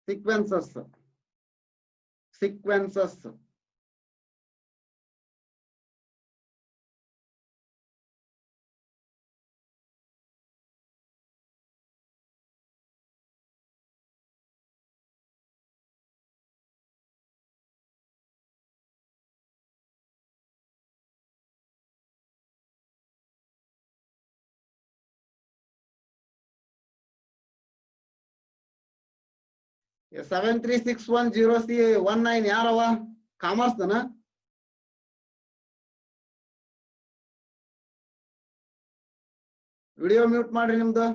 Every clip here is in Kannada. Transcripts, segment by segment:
sequences. Yes, 73610319 ಯಾರವ ಕಾಮರ್ಸ್ ದನ ವಿಡಿಯೋ ಮ್ಯೂಟ್ ಮಾಡ್ರಿ ನಿಮ್ದು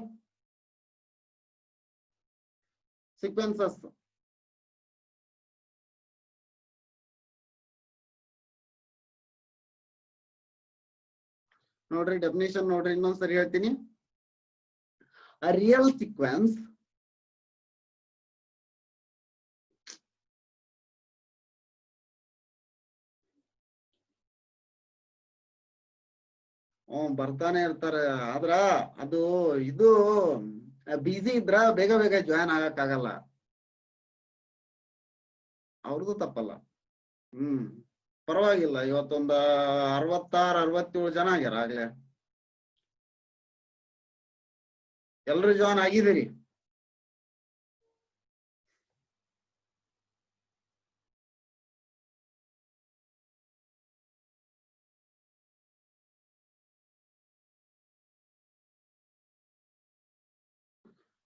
ಸೀಕ್ವೆನ್ಸಸ್ ನೋಡ್ರಿ ಡೆಫಿನೇಷನ್ ನೋಡ್ರಿ ಇನ್ನೊಂದ್ ಸರಿ ಹೇಳ್ತೀನಿ a real sequence ಬರ್ತಾನೆ ಇರ್ತಾರೆ ಆದ್ರ ಅದು ಇದು ಬಿಸಿ ಇದ್ರ ಬೇಗ ಬೇಗ ಜಾಯಿನ್ ಆಗಕ್ ಆಗಲ್ಲ ಅವ್ರದ್ದು ತಪ್ಪಲ್ಲ ಪರವಾಗಿಲ್ಲ ಇವತ್ತೊಂದ 66-67 ಜನ ಆಗ್ಯಾರ ಆಗ್ಲೇ ಎಲ್ರು ಜಾಯಿನ್ ಆಗಿದ್ದೀರಿ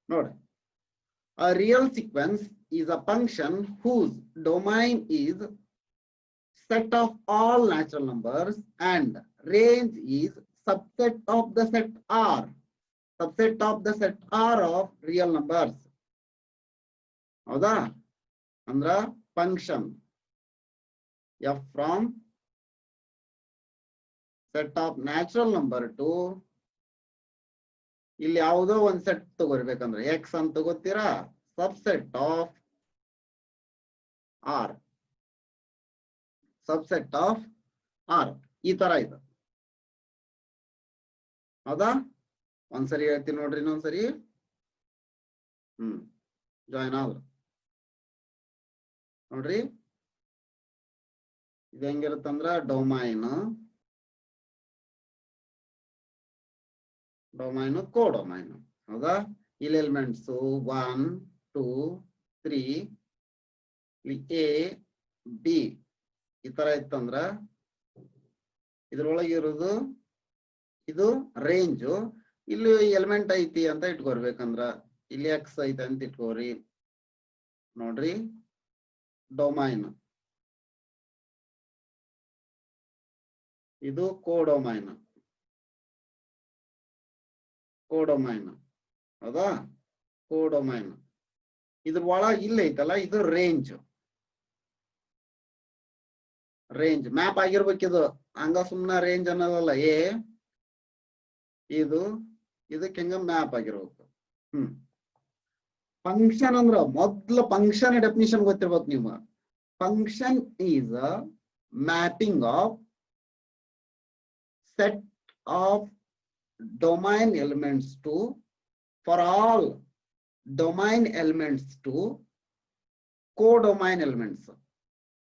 ನೋಡ್ರಿ a real sequence is a function whose domain is set of all natural numbers and range is subset of the set R of real numbers. ಹೌದಾ ಅಂದ್ರ function f from set of natural number to ಇಲ್ಲಿ ಯಾವುದೋ ಒಂದ್ ಸೆಟ್ ತಗೋರ್ಬೇಕಂದ್ರೆ x ಅಂತ ತಗೋತೀರಾ ಸಬ್ಸೆಟ್ ಆಫ್ r ಈ ತರ ಇದೆ ಹೌದಾ ಒಂದ್ಸರಿ ಹೇಳ್ತೀನಿ ನೋಡ್ರಿ ಇನ್ನೊಂದ್ಸರಿ ಜಾಯಿನ್ ಆದ್ರು ನೋಡ್ರಿ ಇದು ಹೆಂಗಿರುತ್ತಂದ್ರ ಡೊಮೈನ್ ಕೋಡೊಮೈನ್ ಹೌದಾ ಇಲ್ಲಿ ಎಲಿಮೆಂಟ್ಸ್ 1 2 3 A B ಈ ತರ ಇತ್ತಂದ್ರ ಇದ್ರೊಳಗೆ ಇರೋದು ಇದು ರೇಂಜ್ ಇಲ್ಲಿ ಎಲಿಮೆಂಟ್ ಐತಿ ಅಂತ ಇಟ್ಕೊರ್ಬೇಕಂದ್ರ ಇಲ್ಲಿ x ಐತಿ ಅಂತ ಇಟ್ಕೋರಿ ನೋಡ್ರಿ ಡೊಮೈನ್ ಇದು ಕೋಡೊಮೈನ್ ಹೌದಾ ಕೋಡೊಮೈನ್ ಇದ್ರ ಒಳಗೆ ಇಲ್ಲ ಐತಲ್ಲ ಇದು ರೇಂಜ್ ಮ್ಯಾಪ್ ಆಗಿರ್ಬೇಕಿದು ಹಂಗ ಸುಮ್ನ ರೇಂಜ್ ಅನ್ನೋದಲ್ಲ ಇದಕ್ಕೆ ಹೆಂಗ ಮ್ಯಾಪ್ ಆಗಿರ್ಬೇಕು ಫಂಕ್ಷನ್ ಅಂದ್ರ ಮೊದ್ಲು ಫಂಕ್ಷನ್ ಡೆಫಿನಿಷನ್ ಗೊತ್ತಿರ್ಬೇಕು ನೀವು function is a mapping of set of domain elements to for all domain elements to codomain elements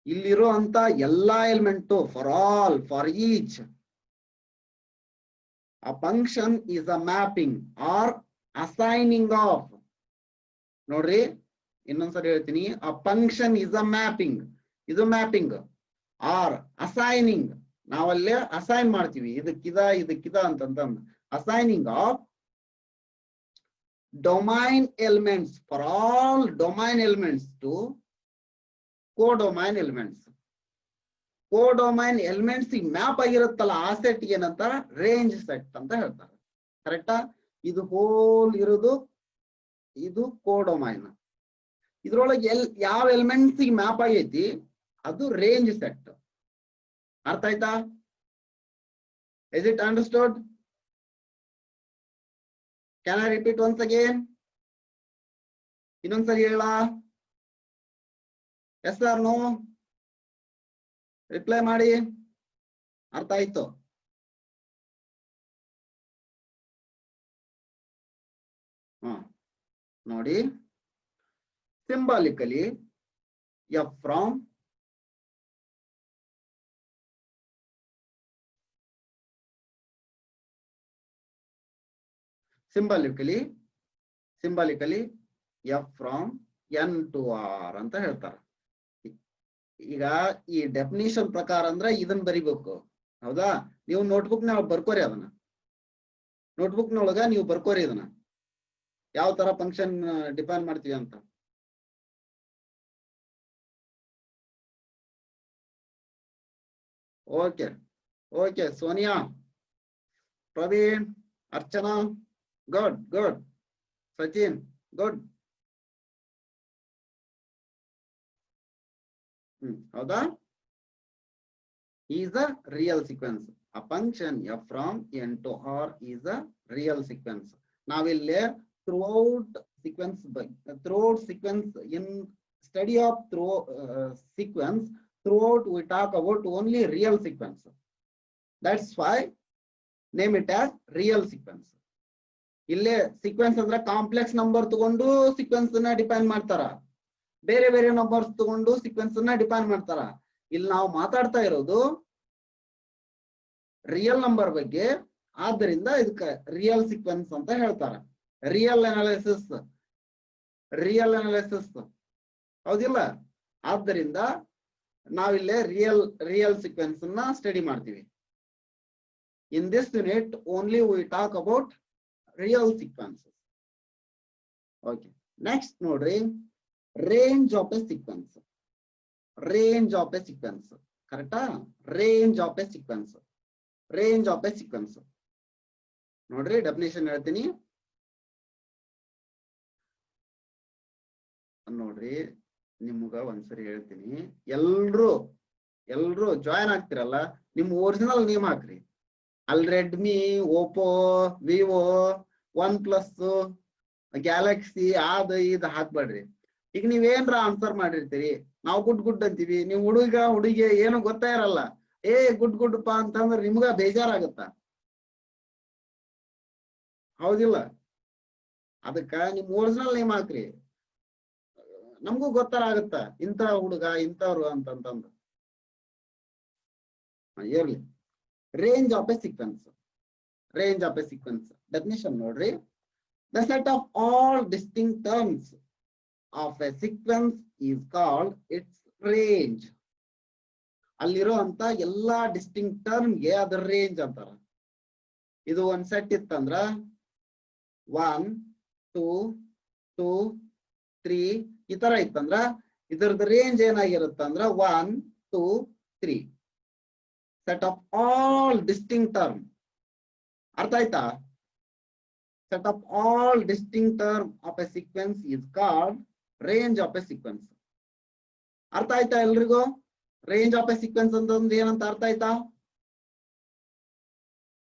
ಇಲ್ಲಿರೋ ಅಂತ ಎಲ್ಲಾ element for all for each a function is a mapping or assigning of ನೋಡ್ರಿ ಇನ್ನೊಂದ್ಸರಿ ಹೇಳ್ತೀನಿ a function is a mapping ಇದು ಮ್ಯಾಪಿಂಗ್ ಆರ್ ಅಸೈನಿಂಗ್ ನಾವಲ್ಲೇ ಅಸೈನ್ ಮಾಡ್ತೀವಿ ಇದಕ್ಕಿದ ಅಂತಂದ assigning of domain elements for all domain elements to codomain elements map ಆಗಿರುತ್ತಲ್ಲ ಆ ಸೆಟ್ ಏನಂತಾರ ರೇಂಜ್ ಸೆಟ್ ಅಂತ ಹೇಳ್ತಾರೆ ಕರೆಕ್ಟಾ ಇದು ಹೋಲ್ ಇರೋದು ಇದು ಕೋಡೊಮೈನ್ ಇದ್ರೊಳಗೆ ಯಾವ ಎಲಿಮೆಂಟ್ಸ್ ಮ್ಯಾಪ್ ಆಗೈತಿ ಅದು ರೇಂಜ್ ಸೆಟ್ ಅರ್ಥ ಆಯ್ತಾ is it understood can I repeat once again ಇನ್ನೊಂದ್ಸರಿ ಹೇಳ yes or no ರಿಪ್ಲೈ ಮಾಡಿ ಅರ್ಥ ಆಯ್ತು ನೋಡಿ symbolically f from symbolically f from n to r ಅಂತ ಹೇಳ್ತಾರೆ. ಈಗ ಈ ಡೆಫಿನಿಷನ್ ಪ್ರಕಾರ ಅಂದ್ರೆ ಇದನ್ನ ಬರಿಬೇಕು, ಹೌದಾ? ನೀವು ನೋಟ್ಬುಕ್ ನ ಬರ್ಕೋರಿ, ಅದನ್ನ ನೋಟ್ಬುಕ್ ನೊಳಗ ನೀವು ಬರ್ಕೋರಿ ಇದನ್ನ ಯಾವ ತರ ಫಂಕ್ಷನ್ ಡಿಫೈನ್ ಮಾಡ್ತೀವಿ ಅಂತ. Okay okay, Sonia, Praveen, Archana, good good, Sachin good. ಹೌದಾ? is a real sequence. A function f from n to r is a real sequence. ನಾವಿಲ್ಲಿ throughout sequence in study of sequence, throughout we talk about only real sequence. That's why name it as real sequence. ಇಲ್ಲೇ ಸೀಕ್ವೆನ್ಸ್ ಅಂದ್ರೆ ಕಾಂಪ್ಲೆಕ್ಸ್ ನಂಬರ್ ತಗೊಂಡು ಸೀಕ್ವೆನ್ಸ್ ನ ಡಿಫೈನ್ ಮಾಡ್ತಾರ, ಬೇರೆ ಬೇರೆ ನಂಬರ್ಸ್ ತಗೊಂಡು ಸೀಕ್ವೆನ್ಸ್ ನ ಡಿಫೈನ್ ಮಾಡ್ತಾರ. ಇಲ್ಲಿ ನಾವು ಮಾತಾಡ್ತಾ ಇರೋದು ರಿಯಲ್ ನಂಬರ್ ಬಗ್ಗೆ, ಆದ್ದರಿಂದ ಇದಕ್ಕೆ ರಿಯಲ್ ಸೀಕ್ವೆನ್ಸ್ ಅಂತ ಹೇಳ್ತಾರೆ. ರಿಯಲ್ ಅನಾಲಿಸಿಸ್ ಹೌದಿಲ್ಲ? ಆದ್ದರಿಂದ ನಾವಿಲ್ಲೇ ರಿಯಲ್ ಸೀಕ್ವೆನ್ಸ್ ನ ಸ್ಟಡಿ ಮಾಡ್ತೀವಿ. In this unit only we talk about real sequences. Okay, next ನೋಡ್ರಿ, range of a sequence. Range of a sequence ಕರೆಕ್ಟಾ? ರೇಂಜ್ ಆಫ್ ಎ ಸೀಕ್ವೆನ್ಸ್ ನೋಡ್ರಿ, ಡೆಫಿನೇಷನ್ ಹೇಳ್ತೀನಿ ನೋಡ್ರಿ. ನಿಮ್ಗ ಒಂದ್ಸರಿ ಹೇಳ್ತೀನಿ, ಎಲ್ರು ಜಾಯಿನ್ ಆಗ್ತಿರಲ್ಲ, ನಿಮ್ ಒರಿಜಿನಲ್ ನೇಮ್ ಹಾಕ್ರಿ. ಅಲ್ಲಿ Redmi, Oppo, Vivo, one plus, Galaxy ಅದ ಇದ್ ಹಾಕ್ಬೇಡ್ರಿ. ಈಗ ನೀವೇನ್ರ ಆನ್ಸರ್ ಮಾಡಿರ್ತೀರಿ, ನಾವು ಗುಡ್ ಅಂತೀವಿ, ನೀವು ಹುಡುಗಿ ಏನು ಗೊತ್ತಾ ಇರಲ್ಲ, ಗುಡ್ ಪಾ ಅಂತಂದ್ರೆ ನಿಮ್ಗ ಬೇಜಾರಾಗತ್ತ, ಹೌದಿಲ್ಲ? ಅದಕ್ಕ ನಿಮ್ ಒರಿಜಿನಲ್ ನೇಮ್ ಹಾಕ್ರಿ, ನಮಗೂ ಗೊತ್ತಾಗತ್ತ ಇಂಥ ಹುಡುಗ ಇಂಥವ್ರು ಅಂತಂತಂದು. ಇರ್ಲಿ. Range of a sequence. Definition ನೋಡ್ರಿ, the set of all distinct terms of a sequence is called its range. ಅಲ್ಲಿರೋ ಅಂತ ಎಲ್ಲಾ ಡಿಸ್ಟಿಂಕ್ಟ್ ಟರ್ಮ್ಗೆ ಅದರ ರೇಂಜ್ ಅಂತಾರ. ಇದು ಒಂದ್ ಸೆಟ್ ಇತ್ತಂದ್ರ 1 2 2 3 ಈ ತರ ಇತ್ತಂದ್ರ ಇದರದ ರೇಂಜ್ ಏನಾಗಿರುತ್ತೆ ಅಂದ್ರ 1 2 3. Set of all distinct term, ಅರ್ಥ ಆಯ್ತಾ? Set of all distinct term of a sequence is called range of a sequence. ಅರ್ಥ ಆಯ್ತಾ ಎಲ್ರಿಗೂ? ರೇಂಜ್ ಆಫ್ ಎ ಸೀಕ್ವೆನ್ಸ್ ಅಂತಂದ್ರೆ ಏನಂತ ಅರ್ಥ ಆಯ್ತಾ?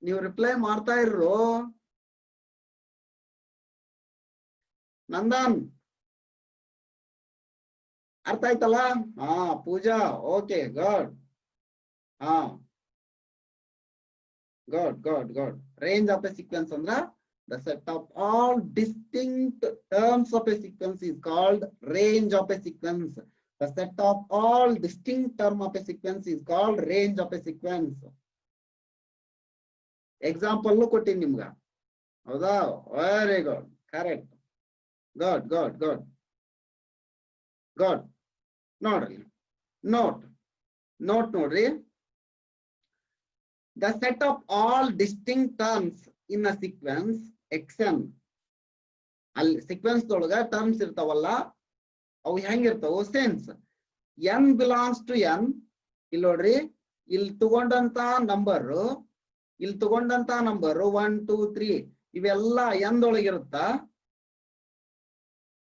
ನೀವು ರಿಪ್ಲೈ ಮಾಡ್ತಾ ಇರೋ ನಂದನ್, ಅರ್ಥ ಆಯ್ತಲ್ಲ? ಹಾ, ಪೂಜಾ, ಓಕೆ, ಗುಡ್. ಹಾ, good. Range of a sequence ಅಂದ್ರ the set of all distinct terms of a sequence is called range of a sequence. The set of all distinct term of a sequence is called range of a sequence. Example ಕೊಟ್ಟಿನಿ ನಿಮ್ಗ, ಹೌದಾ? Very good, correct, good. ನೋಡ್ರಿ, ನೋಟ್ ನೋಡ್ರಿ, the set of all distinct terms in a sequence xn. ಅಲ್ಲಿ ಸೀಕ್ವೆನ್ಸ್ ಒಳಗ ಟರ್ಮ್ಸ್ ಇರ್ತಾವಲ್ಲ, ಅವು ಹೆಂಗಿರ್ತಾವ? Since n belongs to n. ಇಲ್ಲಿ ನೋಡ್ರಿ, ಇಲ್ಲಿ ತಗೊಂಡಂತ ನಂಬರ್ 1 2 3 ಇವೆಲ್ಲ n ಒಳಗಿರುತ್ತ.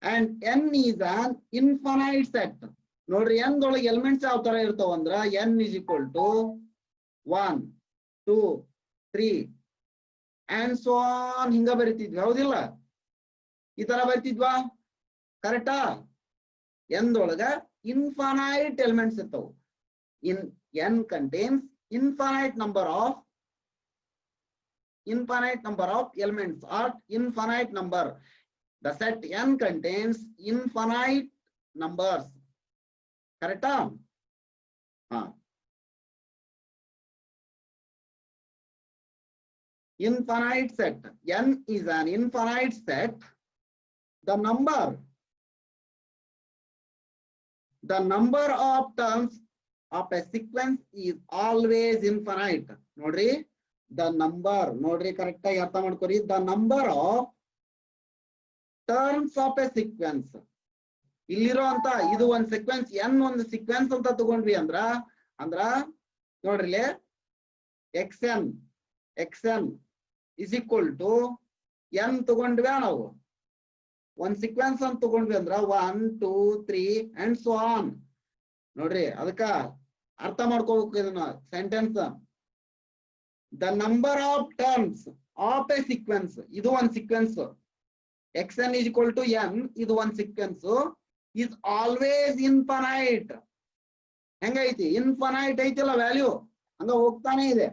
And n is an infinite set. ನೋಡ್ರಿ, n ಒಳಗೆ ಎಲಿಮೆಂಟ್ಸ್ ಯಾವ ತರ ಇರ್ತಾವ ಅಂದ್ರ n is equal to 1 2 3 and so on ಹಿಂಗ ಬರಿತಿದ್ವಿ, ಹೌದಿಲ್ಲ? ಈ ತರ ಬರ್ತಿದ್ವಾ? ಕರೆಕ್ಟಾ? ಎಂದೊಳಗ ಇನ್ಫೈನೈಟ್ ಎಲಿಮೆಂಟ್ಸ್ ಇರ್ತಾವ. n contains infinite number of elements or infinite number. The set n contains infinite numbers ಕರೆಕ್ಟಾ. ಹಾ, infinite set. N is an infinite set. The number of terms of a sequence is always infinite. ನೋಡ್ರಿ, the number, ನೋಡ್ರಿ ಕರೆಕ್ಟ್ ಆಗಿ ಅರ್ಥ ಮಾಡ್ಕೊರಿ. The number of terms of a sequence, ಇಲ್ಲಿರೋ ಅಂತ ಇದು ಒಂದು ಸೀಕ್ವೆನ್ಸ್ n ಒಂದು ಸೀಕ್ವೆನ್ಸ್ ಅಂತ ತಗೊಂಡ್ವಿ ಅಂದ್ರ ನೋಡ್ರಿ xn is equal to n ತಗೊಂಡ್ವಿ ನಾವು ಒಂದ್ ಸೀಕ್ವೆನ್ಸ್ ಅಂತ ತಗೊಂಡ್ವಿ ಅಂದ್ರ 1 2 3 ಅಂಡ್ ಸೋ ಆನ್. ನೋಡ್ರಿ ಅದಕ್ಕ ಅರ್ಥ ಮಾಡ್ಕೋಬೇಕು ಇದನ್ನ sentence. The number of terms of a sequence, ಇದು ಒಂದ್ sequence xn is equal to n, ಇದು ಒಂದ್ ಸೀಕ್ವೆನ್ಸ್ is always infinite. ಹೆಂಗೈತಿ? ಇನ್ಫೈನೈಟ್ ಐತಿಲ್ಲ ವ್ಯಾಲ್ಯೂ, ಹಂಗ ಹೋಗ್ತಾನೆ ಇದೆ,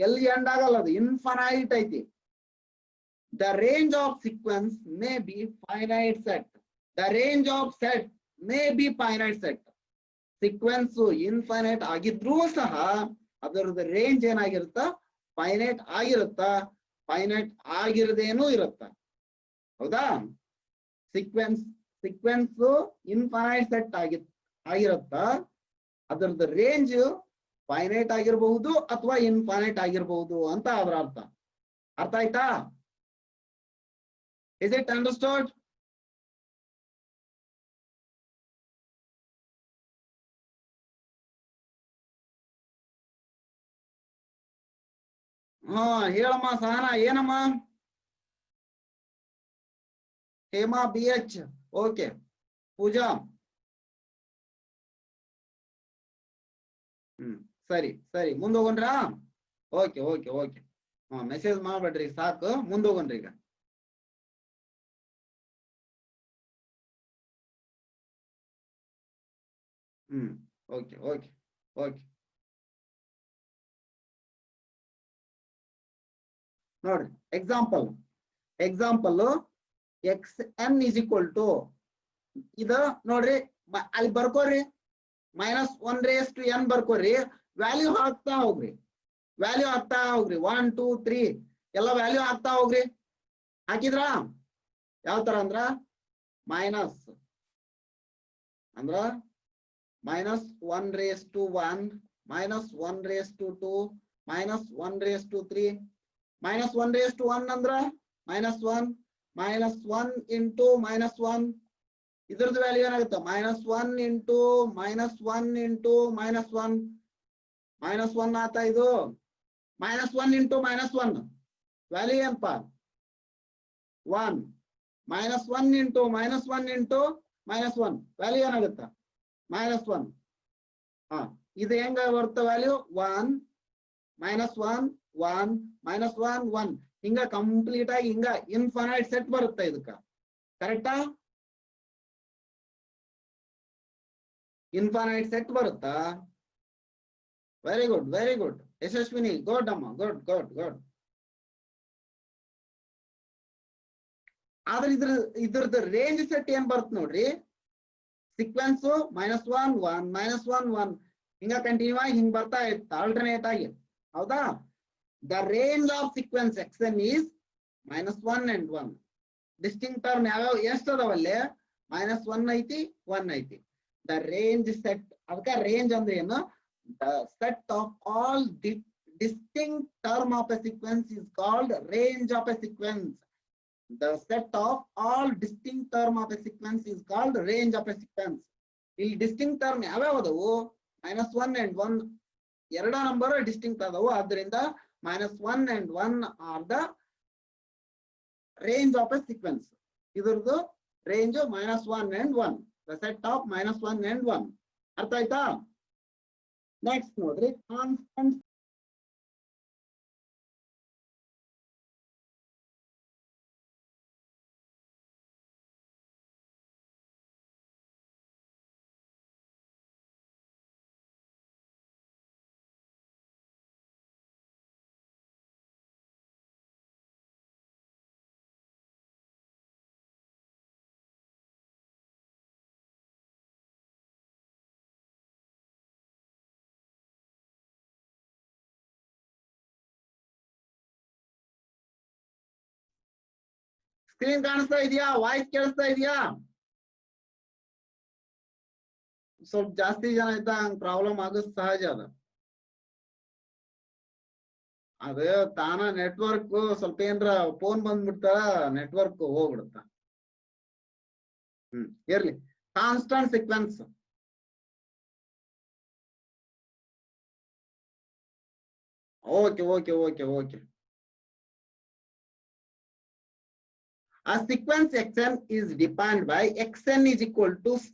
ಎಲ್ಲಿ ಎಂಡ್ ಆಗಲ್ಲ, ಅದು ಇನ್ಫೈನೈಟ್ ಐತಿ. The range of sequence may be finite set. The range of set may be finite set. Sequence infinite ಆಗಿದ್ರೂ ಸಹ ಅದರದ ರೇಂಜ್ ಏನಾಗಿರುತ್ತ? ಫೈನೈಟ್ ಆಗಿರುತ್ತ, ಫೈನೈಟ್ ಆಗಿರದೇನೂ ಇರುತ್ತ. ಹೌದಾ? ಸೀಕ್ವೆನ್ಸ್ ಇನ್ಫೈನೈಟ್ ಸೆಟ್ ಆಗಿರುತ್ತ, ಅದರದ ರೇಂಜ್ ಫೈನೈಟ್ ಆಗಿರಬಹುದು ಅಥವಾ ಇನ್ಫೈನೈಟ್ ಆಗಿರಬಹುದು ಅಂತ ಅದರ ಅರ್ಥ. ಅರ್ಥ ಆಯ್ತಾ? Is it understood? ಹಾ, ಹೇಳಮ್ಮ ಸಹನಾ, ಏನಮ್ಮ? Hema BH, okay. ಪೂಜಾ, ಸರಿ ಸರಿ, ಮುಂದೋಗಣ್ರಾ? Okay okay okay. ಹಾ, ಮೆಸೇಜ್ ಮಾಡ್ಬೇಡ್ರಿ, ಸಾಕು, ಮುಂದೋಗಣ್ರಿ ಈಗ. Okay okay okay. ನೋಡ್ರಿ example xn is equal to ಇದ ನೋಡ್ರಿ, ಅಲ್ಲಿ ಬರ್ಕೋರಿ, -1 ಬರ್ಕೋರಿ, ವ್ಯಾಲ್ಯೂ ಹಾಕ್ತಾ ಹೋಗ್ರಿ, 1 2 3 ಎಲ್ಲ ವ್ಯಾಲ್ಯೂ ಹಾಕ್ತಾ ಹೋಗ್ರಿ. ಹಾಕಿದ್ರ ಯಾವ ತರ ಅಂದ್ರ -1 -1 raised to 1, -1 raised to 2, -1 raised to 3, -1 raised to 1 ಅಂದ್ರ -1, -1 into -1, ಇದ್ರದ್ದು ವ್ಯಾಲ್ಯೂ ಏನಾಗುತ್ತೆ? -1 into -1 into -1, -1 ಆತಾ ಇದು. -1 into -1 ವ್ಯಾಲ್ಯೂ ಏನಪ್ಪ? 1. -1 into -1 into -1 ವ್ಯಾಲ್ಯೂ ಏನಾಗುತ್ತೆ? -1. ಹಾ, ಇದು ಹೆಂಗ ಬರುತ್ತೆ ವ್ಯಾಲ್ಯೂ? 1 -1 1 -1 1, ಹಿಂಗ ಕಂಪ್ಲೀಟ್ ಆಗಿ ಹಿಂಗ ಇನ್ಫೈನೈಟ್ ಸೆಟ್ ಬರುತ್ತೆ ಇದಕ್ಕ. ಕರೆಕ್ಟಾ? ಇನ್ಫೈನೈಟ್ ಸೆಟ್ ಬರುತ್ತಾ? ವೆರಿ ಗುಡ್ ಯಶಸ್ವಿನಿ, ಗುಡ್ ಅಮ್ಮ, ಗುಡ್. ಆದ್ರೆ ಇದ್ರದ್ದು ರೇಂಜ್ ಸೆಟ್ ಏನ್ ಬರುತ್ತೆ ನೋಡ್ರಿ, ಸೀಕ್ವೆನ್ಸ್ -1 1 -1 1 ಹಿಂಗ ಕಂಟಿನ್ಯೂ ಆಗಿ ಹಿಂಗ್ ಬರ್ತಾ ಇತ್ತು ಆಲ್ಟರ್ನೇಟ್ ಆಗಿ. ಹೌದಾ? The range of sequence xn is -1 and 1. Distinct term ಯಾವ್ಯಾವ ಎಷ್ಟು ಅದಾವಲ್ಲೇ? -1 ಐತಿ, 1 ಐತಿ. ದ ರೇಂಜ್ ಸೆಟ್, ಅದಕ್ಕ ರೇಂಜ್ ಅಂದ್ರೆ ಏನು? The set of all distinct term of a sequence is called range of a sequence. The set of all distinct term of a sequence is called range of a sequence. ಇಲ್ಲಿ distinct term ಯಾವ್ಯಾವ ಅದಾವು? -1 and 1 ಎರಡ ನಂಬರ್ ಡಿಸ್ಟಿಂಕ್ಟ್ ಅದಾವು, ಆದ್ರಿಂದ -1 and 1 are the range of a sequence. ಇದ್ರದ್ದು range -1 and 1, the set of -1 and 1. ಅರ್ಥ ಆಯ್ತಾ? ನೆಕ್ಸ್ಟ್ ನೋಡ್ರಿ, ಕಾನ್ಸ್ಟೆಂಟ್ ಸ್ಕ್ರೀನ್ ಕಾಣಿಸ್ತಾ ಇದೆಯಾ? ವಾಯ್ಸ್ ಕೇಳಿಸ್ತಾ ಇದೆಯಾ? ಸ್ವಲ್ಪ ಜಾಸ್ತಿ ಜನ ಇದ್ದ ಹಂಗ್ ಪ್ರಾಬ್ಲಮ್ ಆಗೋದು ಸಹಜ ಅದ. ಅದ ತಾನ ನೆಟ್ವರ್ಕ್ ಸ್ವಲ್ಪ ಏನ್ರ ಫೋನ್ ಬಂದ್ಬಿಡ್ತಾರ, ನೆಟ್ವರ್ಕ್ ಹೋಗ್ಬಿಡುತ್ತ. ಇರ್ಲಿ. Constant sequence. Okay okay okay okay. A sequence xn is defined by xn is equal to c.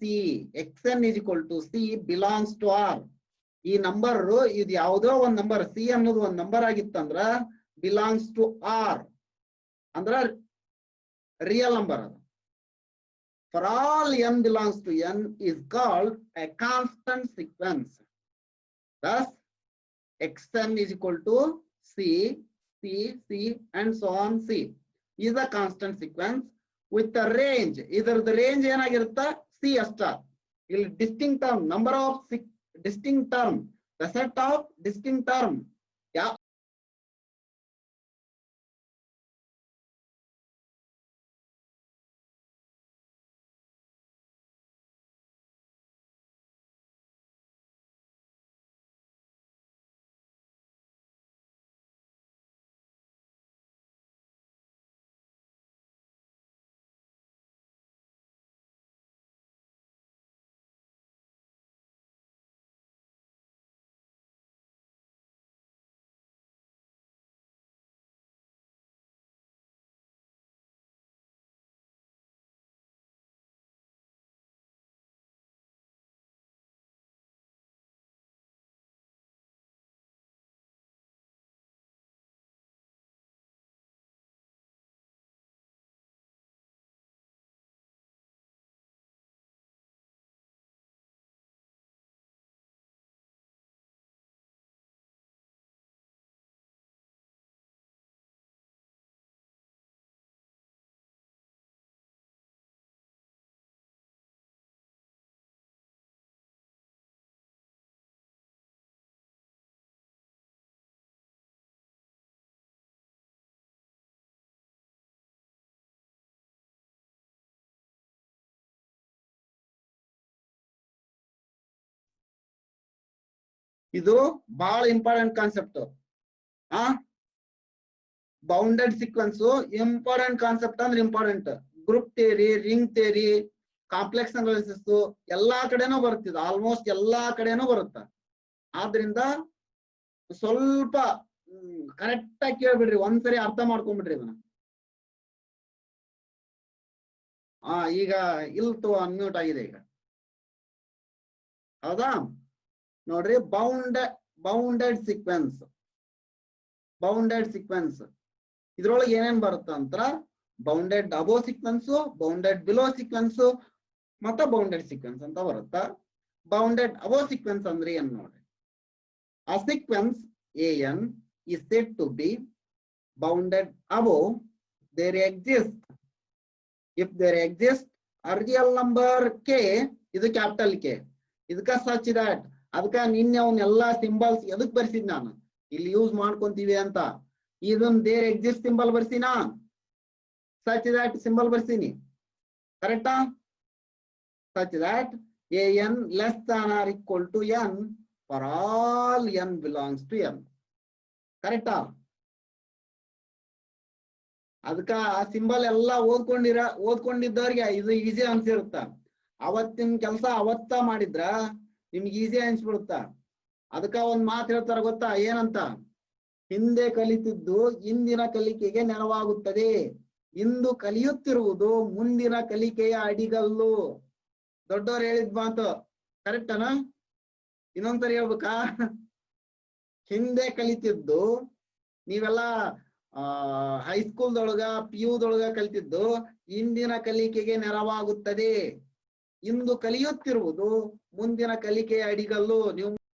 xn is equal to c belongs to r. ಈ ನಂಬರ್ ಇದು ಯಾವುದೋ ಒಂದ್ ನಂಬರ್, ಸಿ ಅನ್ನೋದು ಒಂದ್ ನಂಬರ್ ಆಗಿತ್ತಂದ್ರ ಬಿಲಾಂಗ್ಸ್ ಟು ಆರ್ ಅಂದ್ರ ರಿಯಲ್ ನಂಬರ್ ಅದು. For all n belongs to n is called a constant sequence. Thus xn is equal to c, c, c and so on c is a constant sequence with a range. Either the range ಏನಾಗಿರುತ್ತಾ c ಅಷ್ಟ. ಇಲ್ಲಿ distinct term, number of distinct term, the set of distinct term. Yeah. ಇದು ಬಹಳ important concept. Bounded sequence important concept ಅಂದ್ರೆ important. Group theory, ring theory, complex analysis ಎಲ್ಲಾ ಕಡೆನೂ ಬರುತ್ತಿದೆ, ಆಲ್ಮೋಸ್ಟ್ ಎಲ್ಲಾ ಕಡೆನೂ ಬರುತ್ತೆ. ಆದ್ರಿಂದ ಸ್ವಲ್ಪ ಕರೆಕ್ಟ್ ಆಗಿ ಕೇಳ್ಬಿಡ್ರಿ, ಒಂದ್ಸರಿ ಅರ್ಥ ಮಾಡ್ಕೊಂಡ್ಬಿಡ್ರಿ ಇದನ್ನ. ಈಗ ಇಲ್ತು ಅನ್ಮ್ಯೂಟ್ ಆಗಿದೆ ಈಗ, ಹೌದಾ? ನೋಡ್ರಿ, ಬೌಂಡೆಡ್ ಸೀಕ್ವೆನ್ಸ್. ಬೌಂಡೆಡ್ ಸೀಕ್ವೆನ್ಸ್ ಇದ್ರೊಳಗೆ ಏನೇನ್ ಬರುತ್ತೆ ಅಂತ, ಬೌಂಡೆಡ್ ಅಬೋ ಸೀಕ್ವೆನ್ಸ್, ಬೌಂಡೆಡ್ ಬಿಲೋ ಸೀಕ್ವೆನ್ಸ್ ಮತ್ತೆ ಬೌಂಡೆಡ್ ಸೀಕ್ವೆನ್ಸ್ ಅಂತ ಬರುತ್ತಾ. ಬೌಂಡೆಡ್ ಅಬೋ ಸೀಕ್ವೆನ್ಸ್ ಅಂದ್ರೆ ಏನ್ ನೋಡ್ರಿ, a sequence an is said to be bounded above there exists if there exists a real number k, ಇದು ಕ್ಯಾಪಿಟಲ್ ಕೆ, ಇದಕ್ಕ ಸಚ್ ದಟ್. ಅದಕ್ಕ ನಿನ್ನೆ ಅವನ್ನೆಲ್ಲಾ ಸಿಂಬಲ್ಸ್ ಎದಕ್ ಬರ್ಸಿದ್ ನಾನು, ಇಲ್ಲಿ ಯೂಸ್ ಮಾಡ್ಕೊಂತೀವಿ ಅಂತ. ಇದನ್ ದೇರ್ ಎಕ್ಸಿಸ್ಟ್ ಸಿಂಬಲ್ ಬರ್ಸಿನಾ, ಸಚ್ ದಟ್ ಸಿಂಬಲ್ ಬರ್ಸೀನಿ, ಕರೆಕ್ಟಾ? Such that an less than or equal to n for all n belongs to n. ಕರೆಕ್ಟಾ? ಅದಕ್ಕ ಆ ಸಿಂಬಲ್ ಎಲ್ಲಾ ಓದ್ಕೊಂಡಿದ್ದವ್ರಿಗೆ ಇದು ಈಸಿ ಅನ್ಸಿರುತ್ತ. ಅವತ್ತಿನ ಕೆಲಸ ಅವತ್ತ ಮಾಡಿದ್ರ ನಿಮ್ಗೆ ಈಸಿ ಅನ್ಸ್ಬಿಡುತ್ತ. ಅದಕ್ಕ ಒಂದ್ ಮಾತು ಹೇಳ್ತಾರ ಗೊತ್ತಾ, ಏನಂತ? ಹಿಂದೆ ಕಲಿತಿದ್ದು ಇಂದಿನ ಕಲಿಕೆಗೆ ನೆರವಾಗುತ್ತದೆ, ಇಂದು ಕಲಿಯುತ್ತಿರುವುದು ಮುಂದಿನ ಕಲಿಕೆಯ ಅಡಿಗಲ್ಲು. ದೊಡ್ಡವ್ರು ಹೇಳಿದ್ ಮಾತು ಕರೆಕ್ಟನಾ? ಇನ್ನೊಂದ್ಸರಿ ಹೇಳ್ಬೇಕಾ? ಹಿಂದೆ ಕಲಿತಿದ್ದು, ನೀವೆಲ್ಲ ಹೈಸ್ಕೂಲ್ದೊಳಗ PU ಕಲಿತಿದ್ದು ಇಂದಿನ ಕಲಿಕೆಗೆ ನೆರವಾಗುತ್ತದೆ, ಇಂದು ಕಲಿಯುತ್ತಿರುವುದು ಮುಂದಿನ ಕಲಿಕೆಯ ಅಡಿಗಲ್ಲು. ನೀವು